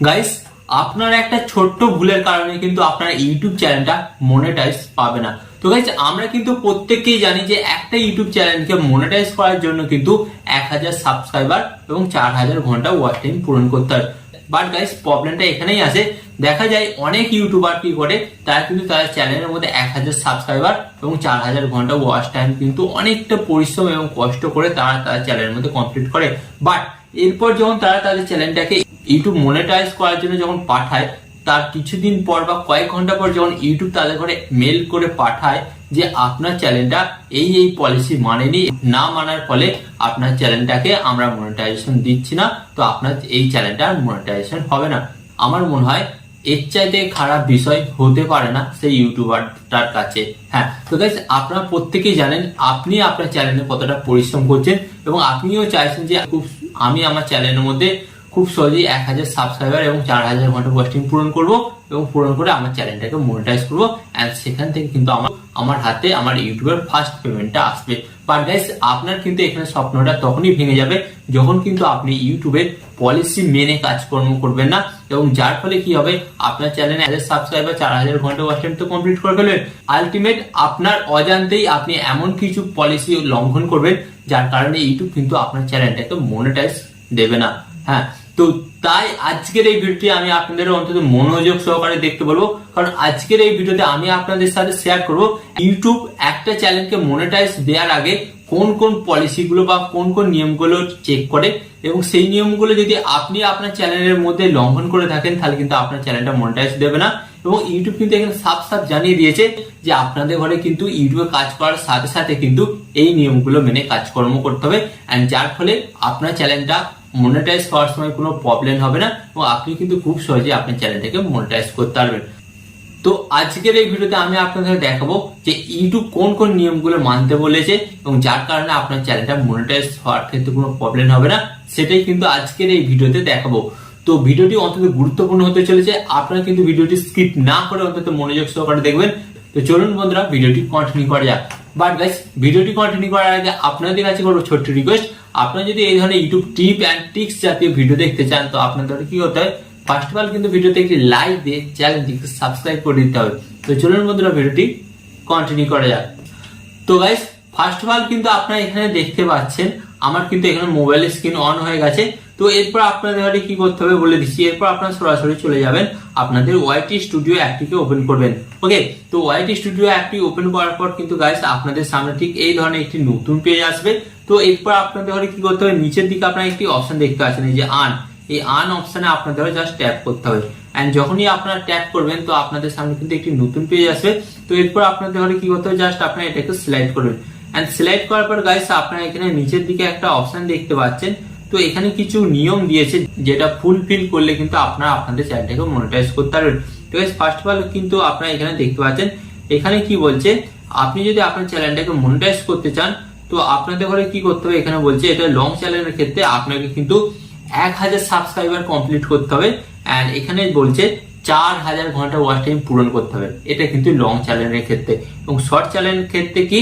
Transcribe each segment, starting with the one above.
Guys, আপনার একটা ছোট্ট ভুলের কারণে কিন্তু আপনার ইউটিউব চ্যানেলটা মনিটাইজ পাবে না। তো গাইস, আমরা কিন্তু প্রত্যেককেই জানি যে একটা ইউটিউব চ্যানেলকে মনিটাইজ করার জন্য কিন্তু 1000 সাবস্ক্রাইবার এবং 4000 ঘন্টা ওয়াচ টাইম পূরণ করতে হয়। বাট গাইস, প্রবলেমটা এখানেই আসে। দেখা যায় অনেক ইউটিউবার কি করে, তারা কিন্তু তাদের চ্যানেলের মধ্যে 1000 সাবস্ক্রাইবার এবং 4000 ঘন্টা ওয়াচ টাইম কিন্তু অনেকটা পরিশ্রম এবং কষ্ট করে তারা তাদের চ্যানেলের মধ্যে কমপ্লিট করে। বাট এরপর যখন তারা তাদের চ্যানেলটাকে ইউটিউব মনিটাইজ করার জন্য যখন পাঠায়, তার কিছুদিন পর বা কয়েক ঘন্টা পর যখন ইউটিউব তাদের ঘরে মেল করে পাঠায় যে আপনার চ্যানেলটা এই পলিসি মানেনি, না মানার ফলে আপনার চ্যানেলটাকে আমরা মনিটাইজেশন দিচ্ছি না, তো আপনার এই চ্যানেলটা মনিটাইজেশন হবে না। আমার মনে হয় এর চাইতে খারাপ বিষয় হতে পারে না সেই ইউটিউবারটার কাছে। হ্যাঁ, তো গাইস, আপনারা প্রত্যেকেই জানেন আপনি আপনার চ্যানেলে কতটা পরিশ্রম করছেন এবং আপনিও চাইছেন যে আমি আমার চ্যানেলের মধ্যে খুব সহজেই 1000 সাবস্ক্রাইবার এবং 4000 ঘন্টা ওয়াচ টাইম পূরণ করবো এবং পূরণ করে আমার চ্যানেলটাকে মনিটাইজ করবো, এন্ড সেখান থেকে কিন্তু আমার হাতে আমার ইউটিউবের ফার্স্ট পেমেন্টটা আসবে। বাট গাইস, আপনার কিন্তু এখানে স্বপ্নটা তখনই ভেঙে যাবে যখন কিন্তু আপনি ইউটিউবের পলিসি মেনে কাজকর্ম করবেন না, এবং যার ফলে কি হবে, আপনার চ্যানেলে 1000 সাবস্ক্রাইবার 4000 ঘন্টা ওয়াচ টাইম তো কমপ্লিট করে ফেলবেন, আলটিমেট আপনার অজান্তেই আপনি এমন কিছু পলিসি লঙ্ঘন করবেন যার কারণে ইউটিউব কিন্তু আপনার চ্যানেলটাকে মনিটাইজ দেবে না। হ্যাঁ, তো তাই আজকের এই ভিডিওটি আমি আপনাদের অন্তত মনোযোগ সহকারে দেখতে বলবো, কারণ আজকের এই ভিডিওতে আমি আপনাদের সাথে শেয়ার করব ইউটিউব একটা চ্যানেলকে মনিটাইজ দেওয়ার আগে কোন কোন পলিসিগুলো বা কোন কোন নিয়মগুলো চেক করে, এবং সেই নিয়মগুলো যদি আপনি আপনার চ্যানেলের মধ্যে লঙ্ঘন করে থাকেন তাহলে কিন্তু আপনার চ্যানেলটা মনিটাইজ দেবে না। এবং ইউটিউব কিন্তু এখানে সাফ সাফ জানিয়ে দিয়েছে যে আপনাদের ঘরে কিন্তু ইউটিউবে কাজ করার সাথে সাথে কিন্তু এই নিয়মগুলো মেনে কাজকর্ম করতে হবে, এন্ড যার ফলে আপনার চ্যানেলটা মনিটাইজ করার সময় কোনো প্রবলেম হবে না এবং আপনি কিন্তু খুব সহজে আপনার চ্যানেলটাকে মনিটাইজ করতে পারবেন। তো আজকের এই ভিডিওতে আমি আপনাদের দেখাবো যে ইউটিউব কোন কোন নিয়মগুলো মানতে বলেছে এবং যার কারণে আপনার চ্যানেলটা মনিটাইজ হওয়ার ক্ষেত্রে কোনো প্রবলেম হবে না, সেটাই কিন্তু আজকের এই ভিডিওতে দেখাবো। তো ভিডিওটি অন্তত গুরুত্বপূর্ণ হতে চলেছে, আপনারা কিন্তু ভিডিওটি স্কিপ না করে অন্তত মনোযোগ সহকারে দেখবেন। তো চলুন বন্ধুরা, ভিডিওটি কন্টিনিউ করা যাক। বাট গাইস, ভিডিওটি কন্টিনিউ করার আগে আপনাদের কাছে করবো ছোট্ট রিকোয়েস্ট, আপনারা যদি এই ধরনের ইউটিউব টিপ অ্যান্ড ট্রিক্স জাতীয় ভিডিও দেখতে চান তো আপনাদের কি করতে হয়, ফার্স্ট অফ অল কিন্তু ভিডিওতে একটি লাইক দিয়ে চ্যানেলটিকে সাবস্ক্রাইব করে দিতে হবে। তো চলুন বন্ধুরা, ভিডিওটি কন্টিনিউ করা যাক। তো গাইস, ফার্স্ট অফ অল কিন্তু আপনারা এখানে দেখতে পাচ্ছেন আমার কিন্তু এখানে মোবাইলের স্ক্রিন অন হয়ে গেছে। তো এরপর আপনাদের কি করতে হবে বলে দিচ্ছি। এরপর আপনারা সরাসরি চলে যাবেন আপনাদের ওয়াইটি স্টুডিও অ্যাপটিকে ওপেন করবেন। ওকে, তো ওয়াইটি স্টুডিও অ্যাপটি ওপেন করার পর কিন্তু গাইস আপনাদের সামনে ঠিক এই ধরনের একটি নতুন পেজ আসবে। তো এরপর আপনাদের কি করতে হবে, নিচের দিকে আপনারা একটি অপশন দেখতে পাচ্ছেন, এই যে এই অপশনে আপনাদের জাস্ট ট্যাপ করতে হবে, এন্ড যখনই আপনারা ট্যাপ করবেন তো আপনাদের সামনে কিন্তু একটি নতুন পেজ আসবে। তো এরপর আপনাদের কি করতে হবে, জাস্ট আপনারা এটাকে সিলেক্ট করবেন, এন্ড সিলেক্ট করার পর গাইস আপনারা এখানে নিচের দিকে একটা অপশন দেখতে পাচ্ছেন। তো এখানে কিছু নিয়ম দিয়েছে যেটা ফুলফিল করলে কিন্তু আপনারা আপনাদের চ্যানেলটাকে মনিটাইজ করতে পারবেন। তো গাইস, ফার্স্ট অফ অল কিন্তু আপনারা এখানে দেখতে পাচ্ছেন, এখানে কি বলছে, আপনি যদি আপনার চ্যানেলটাকে মনিটাইজ করতে চান তো আপনাদের ঘরে কি করতে হবে, এখানে বলছে এটা লং চ্যানেলের ক্ষেত্রে আপনাকে কিন্তু 1000 সাবস্ক্রাইবার কমপ্লিট করতে হবে, এন্ড এখানে বলছে 4000 ঘন্টা ওয়াচ টাইম পূরণ করতে হবে। এটা কিন্তু লং চ্যানেলের ক্ষেত্রে, এবং শর্ট চ্যানেলের ক্ষেত্রে কি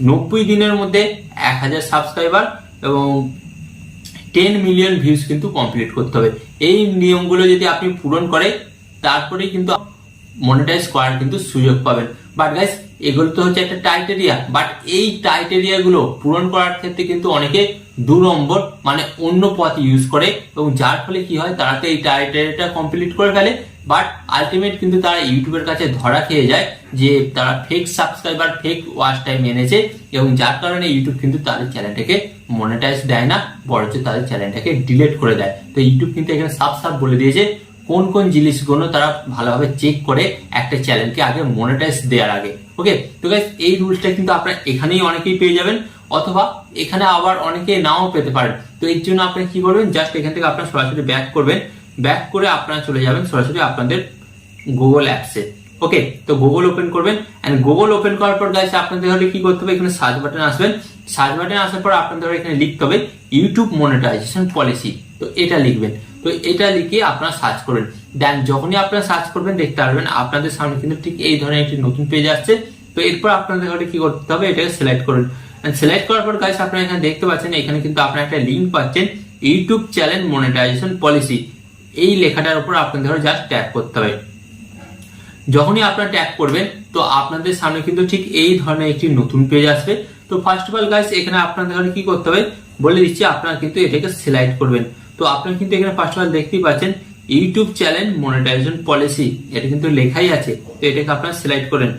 90 দিনের মধ্যে 1000 সাবস্ক্রাইবার এবং 10 মিলিয়ন ভিউজ কিন্তু কমপ্লিট করতে হবে। এই নিয়মগুলো যদি আপনি পূরণ করে তারপরে কিন্তু মনিটাইজ করার কিন্তু সুযোগ পাবেন। বাট গাইস, এগুলো তো হচ্ছে একটা টাইটেরিয়া, বাট এই টাইটেরিয়া গুলো পূরণ করার ক্ষেত্রে কিন্তু অনেকে 2 নম্বর মানে অন্য পথ ইউজ করে, এবং যার ফলে কি হয়, তারা তো এই টাইটেরিয়াটা কমপ্লিট করে ফেলে, বাট আলটিমেট কিন্তু তারা ইউটিউবের কাছে ধরা খেয়ে যায় যে তারা fake subscriber fake watch time এনেছে, এবং যার কারণে ইউটিউব কিন্তু তাদের চ্যানেলটাকে মনিটাইজ দেয় না, বরঞ্চ তাদের চ্যানেলটাকে ডিলিট করে দেয়। তো ইউটিউব কিন্তু এখানে সাফ সাফ বলে দিয়েছে কোন কোন জিনিসগুলো তারা ভালোভাবে চেক করে একটা চ্যানেলকে আগে মনিটাইজ দেওয়ার আগে। ওকে, তো গাইস, এই রুলসটা কিন্তু আপনারা এখানেই অনেকেই পেয়ে যাবেন, অথবা এখানে আবার অনেকে নাও পেতে পারেন। তো এর জন্য আপনি কি করবেন, জাস্ট এখান থেকে আপনারা সরাসরি ব্যাক করবেন, ব্যাক করে আপনারা চলে যাবেন সরাসরি আপনাদের গুগল অ্যাপসে। ওকে, তো গুগল ওপেন করবেন, এন্ড গুগল ওপেন করার পর গাইস আপনাদের হলে কি করতে হবে, এখানে সার্চ বাটন আসবেন, সার্চ বাটন আসার পর আপনাদের এখানে লিখতে হবে ইউটিউব মনিটাইজেশন পলিসি। তো এটা লিখবেন, তো এটা লিখে আপনারা সার্চ করবেন, দেন যখনই আপনারা সার্চ করবেন দেখতে পারবেন আপনাদের সামনে কিন্তু ঠিক এই ধরনের একটি নতুন পেজ আসছে। তো এরপর আপনাদের হলে কি করতে হবে, এটাকে সিলেক্ট করুন, সিলেক্ট করার পর গাইস আপনারা এখানে দেখতে পাচ্ছেন, এখানে কিন্তু আপনারা একটা লিঙ্ক পাচ্ছেন ইউটিউব চ্যানেল মনিটাইজেশন পলিসি। এই লেখাটার উপর আপনাদের জাস্ট ট্যাপ করতে হবে। যখনই আপনারা ট্যাপ করবেন তো আপনাদের সামনে কিন্তু ঠিক এই ধরনের একটি নতুন পেজ আসবে। তো ফার্স্ট অফ অল গাইস এখানে আপনাদের কি করতে হবে বলে দিচ্ছি, আপনারা কিন্তু এটাকে সিলেক্ট করবেন। তো আপনারা কিন্তু এখানে ফার্স্ট অফ অল দেখতেই পাচ্ছেন ইউটিউব চ্যানেল মনিটাইজেশন পলিসি, এটা কিন্তু লেখাই আছে। তো এটাকে আপনারা সিলেক্ট করেন।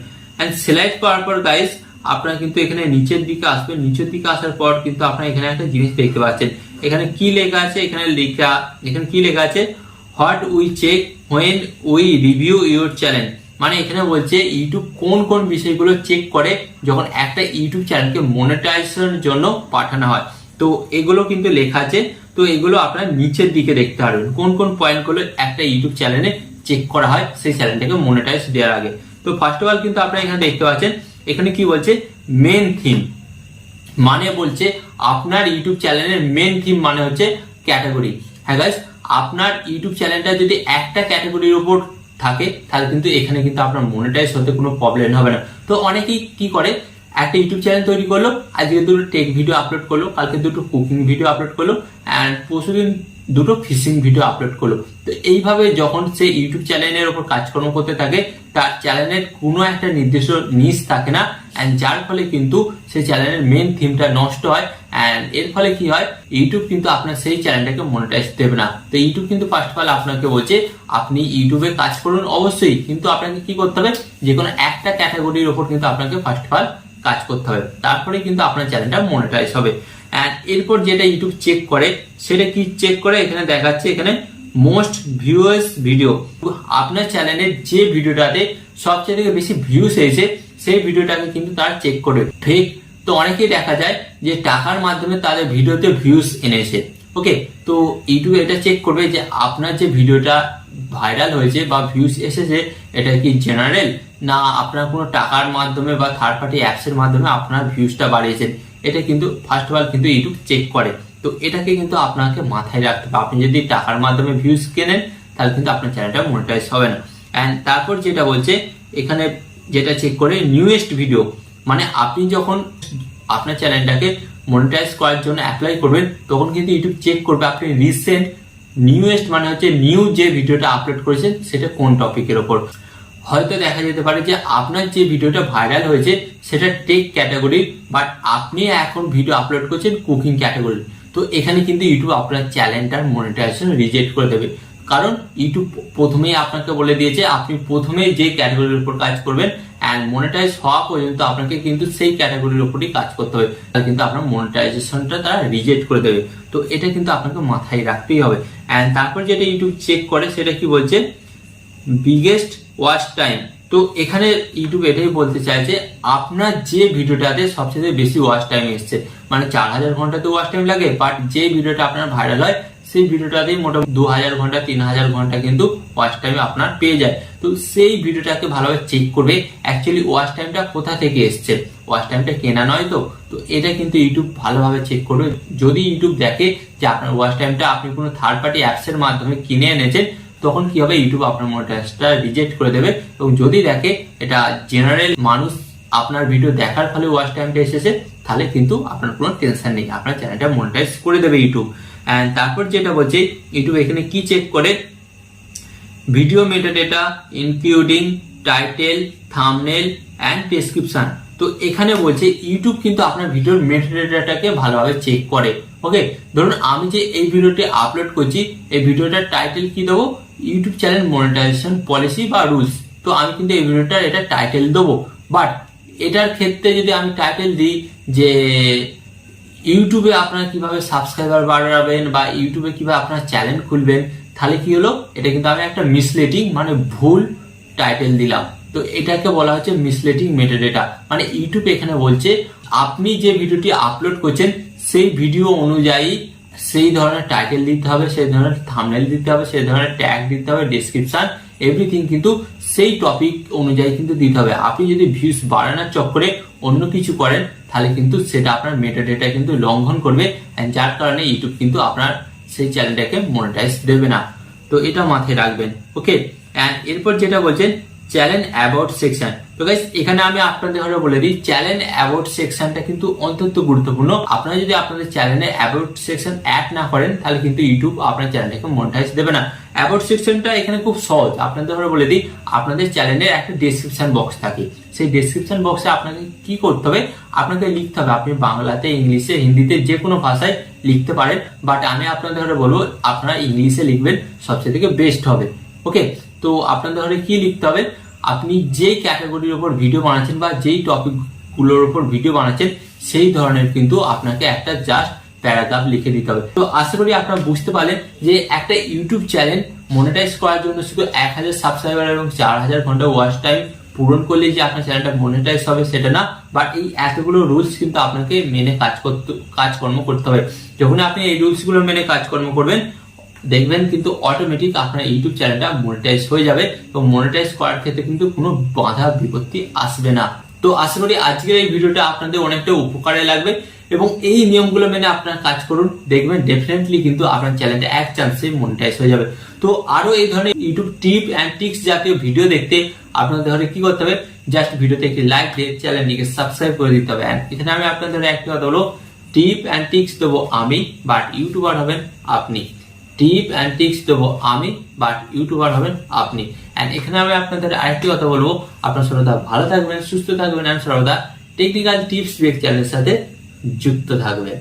এন্ড সিলেক্ট করার পর গাইস আপনারা কিন্তু এখানে নিচের দিকে আসবেন। নিচের দিকে আসার পর কিন্তু আপনারা এখানে একটা জিনিস দেখতে পাচ্ছেন, এখানে কি লেখা আছে, এখানে কি লেখা আছে, what we check when we review your channel. মানে এখানে বলছে ইউটিউব কোন কোন বিষয়গুলো চেক করে যখন একটা ইউটিউব চ্যানেলকে মনিটাইজেশনের জন্য পাঠানো হয়। তো এগুলো কিন্তু লেখা আছে। তো এগুলো আপনারা নিচের দিকে দেখতে পারবেন কোন কোন পয়েন্টগুলো একটা ইউটিউব চ্যানেলে চেক করা হয় সেই চ্যানেলটাকে মনিটাইজ দেওয়ার আগে। তো ফার্স্ট অফ অল কিন্তু আপনারা এখানে দেখতে পাচ্ছেন, এখানে কি বলছে মেন থিম, মানে বলছে আপনার ইউটিউব চ্যানেলের মেন থিম মানে হচ্ছে ক্যাটাগরি। হ্যাঁ গাইস, আপনার ইউটিউব চ্যানেলটা যদি একটা ক্যাটাগরির উপর থাকে তাহলে কিন্তু এখানে কিন্তু আপনার মনিটাইজ হতে কোনো প্রবলেম হবে না। তো অনেকেই কি করে, একটা ইউটিউব চ্যানেল তৈরি করলো, আজকে দুটো টেক ভিডিও আপলোড করলো, কালকে দুটো কুকিং ভিডিও আপলোড করলো, অ্যান্ড পরশুদিন দুটো ফিশিং ভিডিও আপলোড করলো। তো এইভাবে যখন সে ইউটিউব চ্যানেলের উপর কাজকর্ম করতে থাকে তার চ্যানেলের কোনো একটা নির্দিষ্ট নিশ থাকে না, অ্যান্ড যার ফলে কিন্তু সেই চ্যানেলের মেন থিমটা নষ্ট হয়। অ্যান্ড এর ফলে কি হয়, ইউটিউব কিন্তু আপনার সেই চ্যানেলটাকে মনিটাইজ দেবে না। তো ইউটিউব কিন্তু ফার্স্ট অফ অল আপনাকে বলছে আপনি ইউটিউবে কাজ করুন অবশ্যই, কিন্তু আপনাকে কি করতে হবে, যে কোনো একটা ক্যাটাগরির উপর কিন্তু আপনাকে ফার্স্ট অফ অল কাজ করতে হবে, তারপরে কিন্তু আপনার চ্যানেলটা মনিটাইজ হবে। এন্ড এরপর যেটা ইউটিউব চেক করে সেটা কি চেক করে, এখানে দেখাচ্ছে এখানে মোস্ট ভিউয়ার্স ভিডিও। আপনার চ্যানেলের যে ভিডিওটাতে সবচেয়ে থেকে বেশি ভিউস এসেছে সেই ভিডিওটাকে কিন্তু তারা চেক করবে। ঠিক, তো অনেকেই দেখা যায় যে টাকার মাধ্যমে তাদের ভিডিওতে ভিউস এনেছে। ওকে, তো ইউটিউব এটা চেক করবে যে আপনার যে ভিডিওটা ভাইরাল হয়েছে বা ভিউস এসেছে এটা কি জেনারেল না আপনার কোনো টাকার মাধ্যমে বা থার্ড পার্টি অ্যাপস এর মাধ্যমে আপনার ভিউসটা বাড়িয়েছেন। এটা কিন্তু ফার্স্ট অফ অল কিন্তু ইউটিউব চেক করে। তো এটাকে কিন্তু আপনাকে মাথায় রাখতে হবে। আপনি যদি টাকার মাধ্যমে ভিউস কেনেন তাহলে কিন্তু আপনার চ্যানেলটা মনিটাইজ হবে না। এন্ড তারপর যেটা বলছে এখানে যেটা চেক করে নিউয়েস্ট ভিডিও, মানে আপনি যখন আপনার চ্যানেলটাকে মনিটাইজ করার জন্য অ্যাপ্লাই করবেন তখন কিন্তু ইউটিউব চেক করবে আপনি রিসেন্ট নিউয়েস্ট মানে হচ্ছে নিউ যে ভিডিওটা আপলোড করেছেন সেটা কোন টপিকের ওপর। হয়তো দেখা যেতে পারে যে আপনার যে ভিডিওটা ভাইরাল হয়েছে সেটা টেক ক্যাটাগরির, বাট আপনি এখন ভিডিও আপলোড করছেন কুকিং ক্যাটাগরির। তো এখানে কিন্তু ইউটিউব আপনার চ্যানেলটার মনিটাইজেশন রিজেক্ট করে দেবে, কারণ ইউটিউব প্রথমেই আপনাকে বলে দিয়েছে আপনি প্রথমে যে ক্যাটাগরির উপর কাজ করবেন অ্যান্ড মনিটাইজ হওয়া পর্যন্ত আপনাকে কিন্তু সেই ক্যাটাগরির উপরই কাজ করতে হবে, তাহলে কিন্তু আপনার মনিটাইজেশনটা তারা রিজেক্ট করে দেবে। তো এটা কিন্তু আপনাকে মাথায় রাখতেই হবে। অ্যান্ড তারপর যেটা ইউটিউব চেক করে সেটা কি বলছে, বিগেস্ট ওয়াচ টাইম। তো এখানে ইউটিউব এটাই বলতে চায় যে আপনার যে ভিডিওটাতে সবচেয়ে বেশি ওয়াচ টাইম এসছে, মানে 4000 ঘন্টাতে ওয়াচ টাইম লাগে, বাট যে ভিডিওটা আপনার ভাইরাল হয় সেই ভিডিওটাতেই মোটামুটি 2000 ঘন্টা 3000 ঘন্টা কিন্তু ওয়াচ টাইম আপনার পেয়ে যায়। তো সেই ভিডিওটাকে ভালোভাবে চেক করবে অ্যাকচুয়ালি ওয়াচ টাইমটা কোথা থেকে এসছে, ওয়াচ টাইমটা কেনা নয়। তো এটা কিন্তু ইউটিউব ভালোভাবে চেক করবে। যদি ইউটিউব দেখে যে আপনার ওয়াচ টাইমটা আপনি কোনো থার্ড পার্টি অ্যাপস এর মাধ্যমে কিনে এনেছেন তখন কি হবে, ইউটিউব আপনার মনিটাইজটা রিজেক্ট করে দেবে। এবং যদি দেখে এটা জেনারেল মানুষ আপনার ভিডিও দেখার ফলে ওয়াচ টাইমটা এসেছে তাহলে কিন্তু আপনার কোনো টেনশন নেই, আপনার চ্যানেলটা মনিটাইজ করে দেবে ইউটিউব। এন্ড তারপর যেটা বলছে ইউটিউব এখানে কি চেক করে, video metadata including title thumbnail and description. তো এখানে বলছে ইউটিউব কিন্তু আপনার ভিডিওর মেটাডেটাটাকে ভালোভাবে চেক করে। ওকে, ধরুন আমি যে এই ভিডিওটি আপলোড করছি এই ভিডিওটার টাইটেল কি দেবো, ইউটিউব চ্যানেল মনিটাইজেশন পলিসি বা রুলস। তো আমি কিন্তু এই ভিডিওটার এটা টাইটেল দেবো, বাট এটার ক্ষেত্রে যদি আমি টাইটেল দিই যে ইউটিউবে আপনারা কিভাবে সাবস্ক্রাইবার বাড়াবেন বা ইউটিউবে কিভাবে আপনার চ্যানেল খুলবেন, তাহলে কি হলো, এটা কিন্তু আমি একটা মিসলিডিং মানে ভুল টাইটেল দিলাম। তো এটাকে বলা হচ্ছে মিসলিডিং মেটাডেটা। মানে ইউটিউব এখানে বলছে আপনি যে ভিডিওটি আপলোড করছেন সেই ভিডিও অনুযায়ী সেই ধরনের টাইটেল দিতে হবে, সেই ধরনের থাম্বনেল দিতে হবে, সেই ধরনের ট্যাগ দিতে হবে, ডেসক্রিপশন এভরিথিং কিন্তু সেই টপিক অনুযায়ী কিন্তু দিতে হবে। আপনি যদি ভিউজ বাড়ানোর চক্করে অন্য কিছু করেন তাহলে কিন্তু সেটা আপনার মেটাডেটা কিন্তু লঙ্ঘন করবে, যার কারণে ইউটিউব কিন্তু আপনার সেই চ্যানেলটাকে মনিটাইজ দেবে না। তো এটা মাথায় রাখবেন। ওকে, এন্ড এরপর যেটা বলছেন চ্যানেল অ্যাবাউট সেকশন। তো গাইস এখানে আমি আপনাদের ঘরে বলে দিই, চ্যানেল অ্যাবাউট সেকশনটা কিন্তু অত্যন্ত গুরুত্বপূর্ণ। আপনারা যদি আপনাদের চ্যানেলে অ্যাবাউট সেকশন অ্যাড না করেন তাহলে কিন্তু ইউটিউব আপনার চ্যানেলটাকে মনিটাইজ দেবে না। অ্যাবাউট সেকশনটা এখানে খুব সহজ, আপনাদের ঘরে বলে দিই, আপনাদের চ্যানেলের একটা ডেসক্রিপশন বক্স থাকে, সেই ডেসক্রিপশন বক্সে আপনাকে কি করতে হবে, আপনাকে লিখতে হবে, আপনি বাংলাতে, ইংলিশে, হিন্দিতে যে কোনো ভাষায় লিখতে পারেন, বাট আমি আপনাদের ঘরে বলবো আপনারা ইংলিশে লিখবেন, সবচেয়ে থেকে বেস্ট হবে। ওকে, তো আপনাদের ঘরে কি লিখতে হবে, আপনি যেই ক্যাটাগরির উপর ভিডিও বানাচ্ছেন বা যেই টপিকগুলোর উপর ভিডিও বানাচ্ছেন সেই ধরনের কিন্তু আপনাকে একটা জাস্ট প্যারাগ্রাফ লিখে দিতে হবে। তো আশা করি আপনারা বুঝতে পারলেন যে একটা ইউটিউব চ্যানেল মনিটাইজ করার জন্য শুধু 1000 সাবস্ক্রাইবার এবং 4000 ঘন্টা ওয়াচ টাইম পূরণ করলেই যে আপনার চ্যানেলটা মনিটাইজ হবে সেটা না, বাট এই এতগুলো রুলস কিন্তু আপনাকে মেনে কাজকর্ম করতে হবে। যখন আপনি এই রুলস গুলো মেনে কাজকর্ম করবেন দেখবেন কিন্তু অটোমেটিক আপনার ইউটিউব চ্যানেলটা মনিটাইজ হয়ে যাবে এবং মনিটাইজ করার ক্ষেত্রে কিন্তু কোনো বাধা বিপত্তি আসবে না। তো আশা করি আজকের এই ভিডিওটা আপনাদের অনেকটা উপকারে লাগবে এবং এই নিয়মগুলো মেনে আপনারা কাজ করুন, দেখবেন ডেফিনেটলি কিন্তু আপনার চ্যানেলটা এক চান্সে মনিটাইজ হয়ে যাবে। তো আরো এই ধরনের ইউটিউব টিপ অ্যান্ড ট্রিক্স জাতীয় ভিডিও দেখতে আপনাদের ঘরে কি করতে হবে, জাস্ট ভিডিওতে একটি লাইক দিয়ে চ্যানেলটিকে সাবস্ক্রাইব করে দিতে হবে। এখানে আমি আপনাদের একটি কথা বলবো, টিপ অ্যান্ড ট্রিক্স দেবো আমি, বাট ইউটিউবার হবেন আপনি। টিপ অ্যান্ড ট্রিক্স দেবো আমি, বাট ইউটিউবার হবেন আপনি। এন্ড এখানে আমি আপনাদের আরেকটি কথা বলবো, আপনার সর্বদা ভালো থাকবেন, সুস্থ থাকবেন, এন্ড সর্বদা টেকনিক্যাল টিপস ব্রেক চ্যানেলের সাথে যুক্ত থাকবেন।